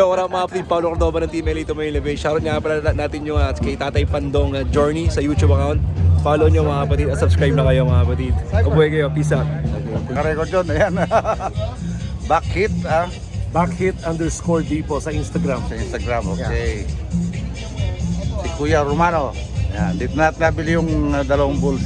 Yo, wala mga kapatid, Paolo Cordova ng Team Elito May Elevate. Shoutout nga pala natin yung kay Tatay Pandong Journey sa YouTube account. Follow nyo mga kapatid at subscribe na kayo mga kapatid. Kabuhay kayo, peace out. Nakarecord yun, ayan. Backhit, Backhit_Depot sa Instagram. sa Instagram, okay. Si Kuya Romano. Ayan, dito natin nabili yung dalawang bulls.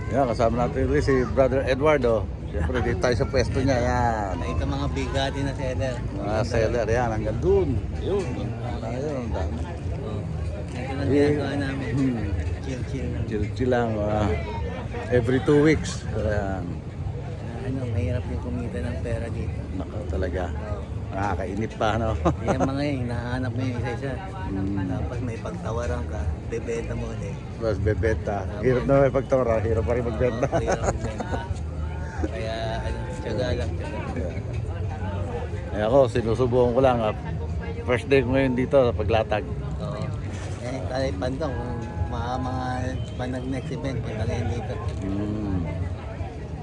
Ayan, kasama natin ulit si Brother Eduardo. Siyempre, dito tayo sa pwesto niya. Ayan. Ito mga bigati na seller. Mga seller, yan, hanggang dun. Yun. Ayun, dami. Ito lang ginagawa namin. Chill lang. Chill lang. Every 2 weeks. Ayan. Mahirap yung kumita ng pera dito. Naka talaga. Nakakainip pa, no? Yung mga yun, hinahanap mo yung isa-isa. Tapos may pagtawaran ka, bebenta mo ulit. Mas bebenta. Hirap na may pagtawara. Hirap pa rin magbenta. Mahirap magbenta. Kaya, tiyaga lang. Eh ako, sinusubukan ko lang. First day ko ngayon dito sa paglatag. Oo. Kahit pandong, mga nag-next event, punta ngayon dito.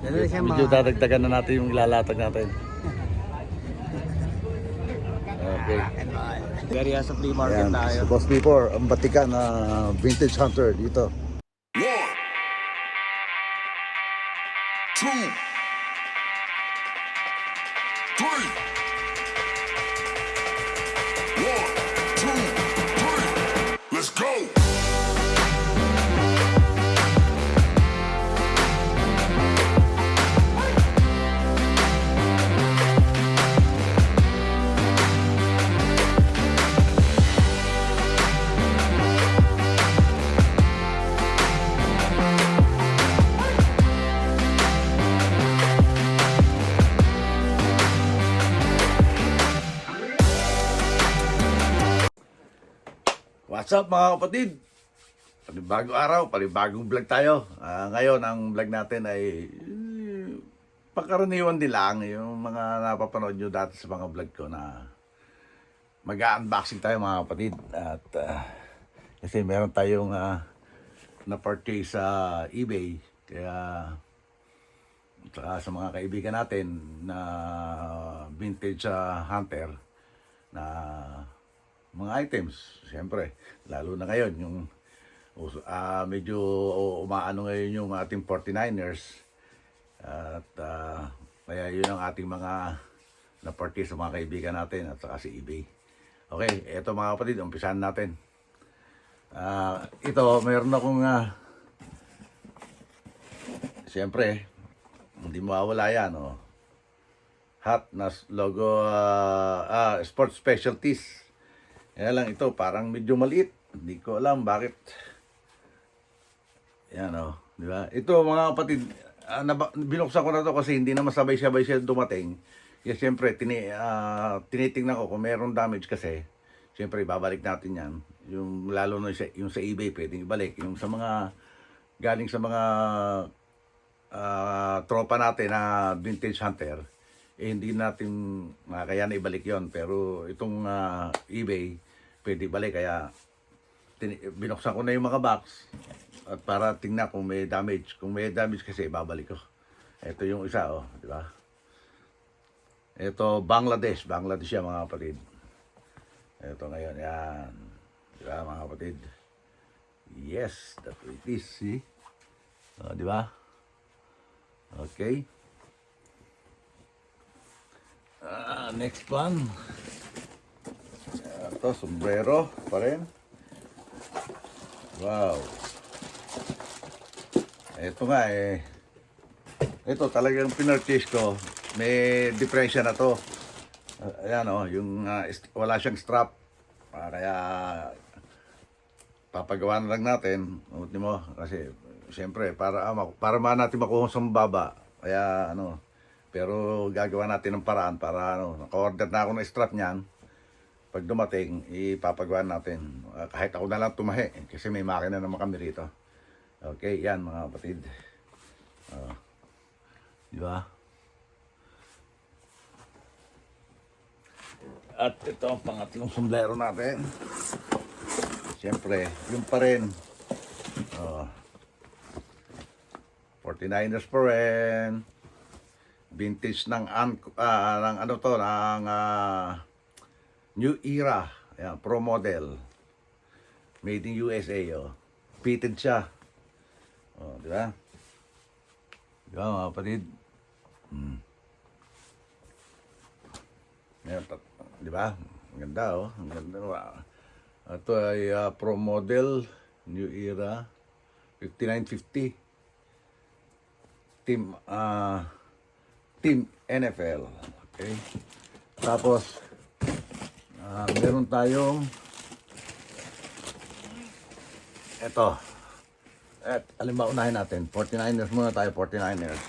Dalo siya Medyo dadagdagan na natin yung ilalatag natin. Okay. Area sa flea market Ayan, tayo. si Boss Before, ang batikan na vintage hunter dito. 1, 2, 3. 1, 2, 3. Let's go. What's up mga kapatid? Panibagong araw, panibagong vlog tayo. Ngayon ang vlog natin ay pagkaraniwan din lang yung mga napapanood nyo dati sa mga vlog ko na mag-unboxing tayo mga kapatid. At kasi meron tayong na-purchase sa eBay. Kaya sa mga kaibigan natin na vintage hunter na mga items, siyempre, lalo na ngayon, yung medyo umaano ngayon yung ating 49ers at kaya yun ang ating mga na-purchase sa mga kaibigan natin at saka si eBay. Okay, eto mga kapatid, umpisahan natin. Ito, meron akong siyempre, hindi mawawala yan, hat na logo, Sports Specialties. Kaya lang ito, parang medyo maliit. Hindi ko alam bakit. Yan di ba? Ito mga kapatid, binuksan ko na to kasi hindi na masabay-sabay siya dumating. Kaya siyempre, tinitingnan ko kung mayroong damage kasi. Siyempre, babalik natin yan. Yung, lalo na yung sa eBay, pwedeng ibalik. Yung sa mga, galing sa mga tropa natin na vintage hunter, hindi natin kaya na ibalik yon. Pero itong eBay, pwede balik. Kaya binuksan ko na yung mga box at para tingnan kung may damage. Kung may damage kasi babalik ko. Ito yung isa, di ba? Ito Bangladesh yan mga kapatid. Ito ngayon, yan. Di ba mga kapatid? Yes, that's what it is, see? Di ba? Okay. Next one. Ito, sombrero pa rin. Wow. Ito nga ito talagang pinurchase ko. May diferensya na to. Ayan yung wala siyang strap. Kaya papagawa na lang natin. Uti mo kasi siyempre para natin makuha sa mababa. Kaya pero gagawa natin ng paraan para naka-order na ako ng strap niyan. Pag dumating, ipapagawa natin. Kahit ako na lang tumahi kasi may makina naman kami rito. Okay, yan mga kapatid. Di ba? At ito ang pangatlong sombrero natin. Siyempre, yung pa rin. 49ers pa rin. Vintage ng New Era. Ayan, Pro model. Made in USA, oh. Fitted siya. Oh, di ba? Di ba, mga kapatid? Ayan, di ba? Ang ganda, oh. Ang ganda. Ito ay Pro model, New Era, 5950. Team NFL. Okay. Tapos, meron tayong ito. At alin ba unahin natin? 49ers muna tayo, 49ers.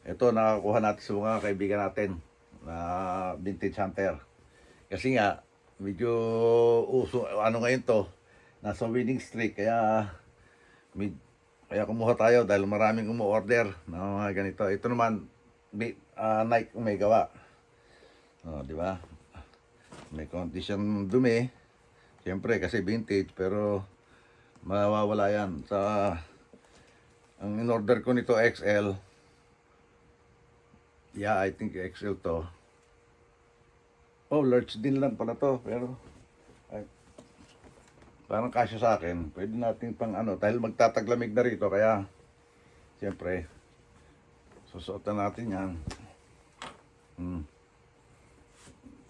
Ito, nakakuha natin sa mga kaibigan natin na vintage hunter. Kasi nga, medyo uso, ano ngayon to, nasa winning streak, kaya kumuha tayo dahil maraming umu-order na mga ganito. Ito naman, Nike may gawa. Oh, di ba? May konti siyang dumi. Siyempre, kasi vintage, pero mawawala yan. Ang in-order ko nito, XL. Yeah, I think XL to. Oh, large din lang pala to, pero parang kasya sa akin. Pwede natin pang dahil magtataglamig na rito, kaya siyempre susuotan natin yan.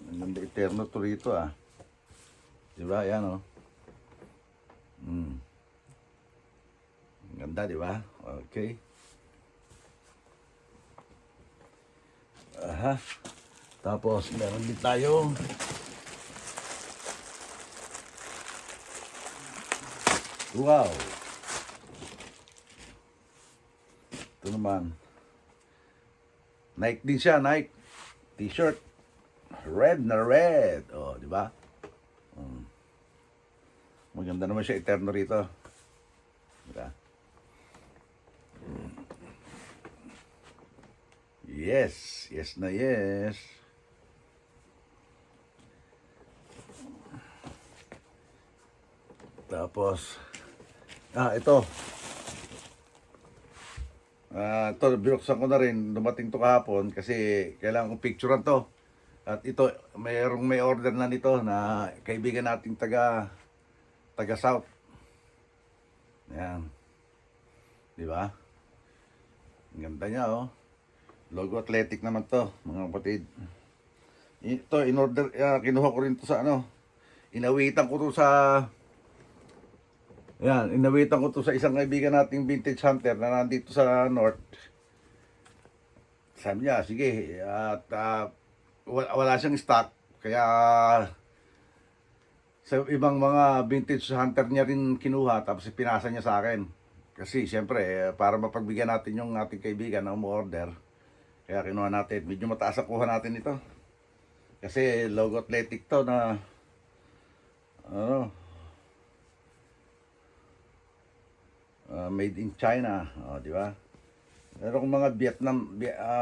Ang ganda eterno to rito, diba? Yan, oh. Ang ganda, diba? Okay. Aha. Tapos meron din tayo wow. Ito naman. Nike din siya, Nike t-shirt. Red na red. Oh, di ba? Maganda naman siya, eterno rito. Diba? Yes, yes na yes. Tapos ito. Ito, binuksan ko na rin. Dumating to kahapon kasi kailangan kong picturean to. At ito, may order na nito na kaibigan nating taga South. Ayan. Di ba? Ang ganda niya, oh. Logo Athletic naman to, mga kapatid. Ito, in-order, kinuha ko rin to sa inawitan ko to sa isang kaibigan nating vintage hunter na nandito sa North. Sabi niya, sige, at wala siyang stock, kaya sa ibang mga vintage hunter niya rin kinuha, tapos pinasa niya sa akin. Kasi siyempre, para mapagbigyan natin yung ating kaibigan na umu-order, kaya kinuha natin. Medyo mataas ang kuha natin ito. Kasi Logo Athletic to na made in China, di ba? Pero kung mga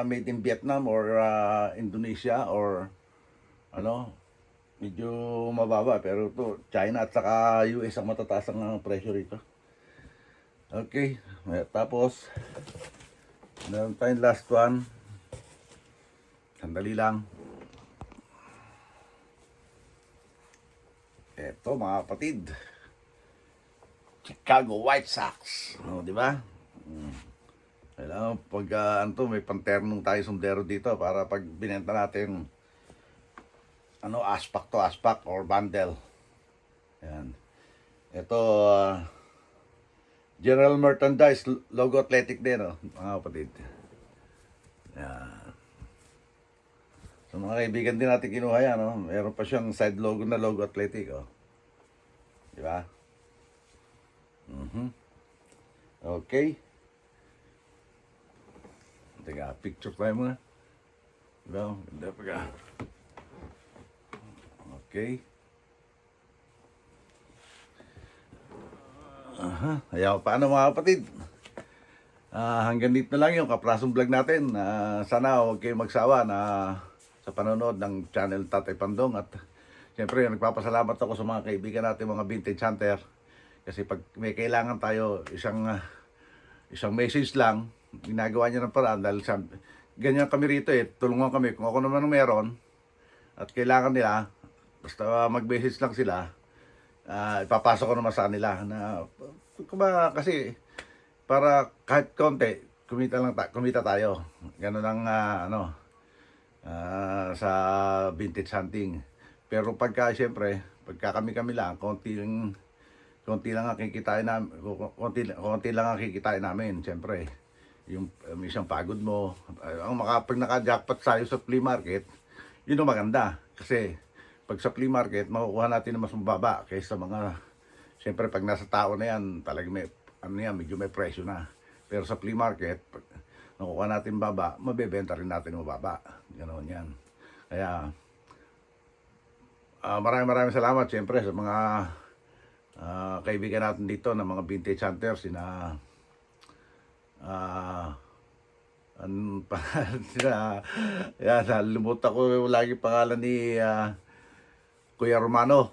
made in Vietnam or Indonesia or medyo mababa, pero to China at saka US ang matataas ang presyo rito. Okay, tapos meron tayong last one. Sandali lang. Eto, mga kapatid, Chicago White Sox. Di ba? Kailangan pag may panternong tayo sombrero dito para pag binenta natin aspak to aspak or bundle. Ayan. Ito, general merchandise, Logo Athletic din, mga kapatid. Ayan. So mga kaibigan din natin kinuha yan, meron pa siyang side logo na Logo Athletic, di ba? Okay. Teka, picture tayo muna. Di ba? Ganda pa ka. Okay. Ayaw, paano mga kapatid? Hanggang dito na lang yung kaprasong vlog natin. Sana huwag kayong magsawa na sa panonood ng channel Tatay Pandong. At siyempre, nagpapasalamat ako sa mga kaibigan natin, mga vintage hunter. Kasi pag may kailangan tayo, isang message lang, ginagawa niya ng paraan dahil ganyan kami rito eh. Tulungan kami. Kung ako naman ang meron at kailangan nila, basta mag-message lang sila, ipapasok ko naman sa kanila na kasi para kahit konti, kumita tayo. Ganun ang sa vintage hunting. Pero pagka kami lang, konti lang ang kikitain namin, konti lang ang kikitain namin, siyempre. Yung isang pagod mo, pag naka-jackpot tayo sa flea market, yun ang maganda. Kasi pag sa flea market, makukuha natin na mas mababa kaysa siyempre pag nasa tao na yan, talagang medyo may presyo na. Pero sa flea market, pag nakukuha natin baba, mabebenta rin natin mababa. Ganoon yan. Kaya, maraming salamat siyempre sa mga kaibigan natin dito ng mga vintage hunters, nalimutan ko lagi pangalan ni Kuya Romano.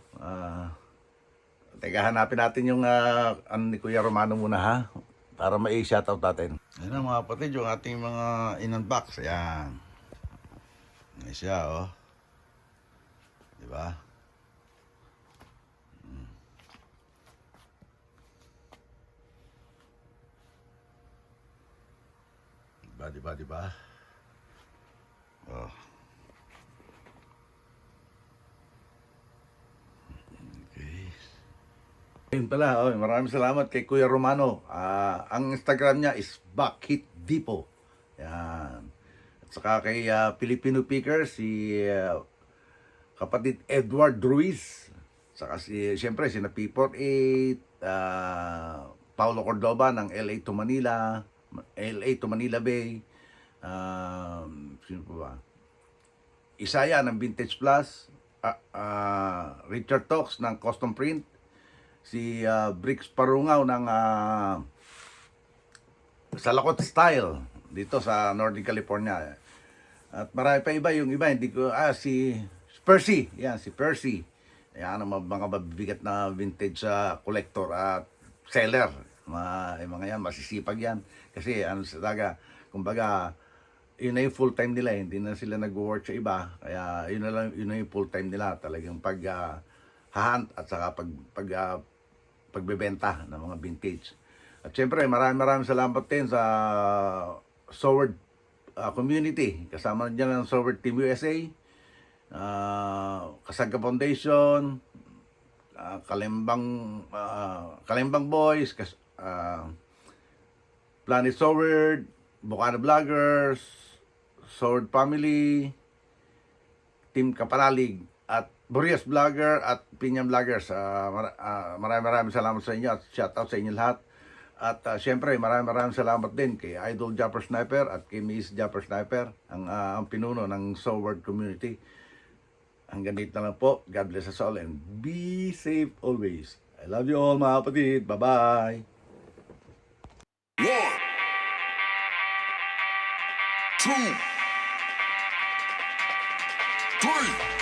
Teka, hanapin natin yung ni Kuya Romano muna ha, para ma-shoutout natin. Ayan na mga kapatid, yung ating mga in-unbox. Ayan. Ayan siya, oh. Diba? Diba? Oh. Okay. Ayun pala, maraming salamat kay Kuya Romano. Ang Instagram niya is Bucket Depot. Yan. At saka kay Filipino Picker, si kapatid Edward Ruiz. Saka siyempre, si na P48, Paulo Cordoba ng LA to Manila Bay. Sino pa ba? Isaya ng Vintage Plus. Richard Talks ng Custom Print. Si Bricks Parungaw ng Salakot Style dito sa Northern California. At marami pa iba, yung iba hindi ko si Percy. Yan, si Percy. Yan ang mga mabibigat na vintage collector at seller. Mga yan, masisipag yan. Kasi kumbaga, yun na yung full time nila, hindi na sila nag-work sa iba. Kaya yun na yung full time nila, talagang hunt at saka pagbebenta ng mga vintage. At syempre, maraming salamat din sa Sword community. Kasama dyan ang Sword Team USA, Kasagka Foundation, Kalimbang Boys, Planet Sword, Bukana Vloggers, Sword Family, Team Kapalalig, at Burias Vlogger at Pinyam Vloggers. Maraming salamat sa inyo at shoutout sa inyo lahat. At syempre, maraming salamat din kay Idol Japper Sniper at kay Miss Japper Sniper, ang pinuno ng Sword community. Hanggang dito na lang po. God bless us all and be safe always. I love you all mga kapatid. Bye-bye. 1, 2, 3.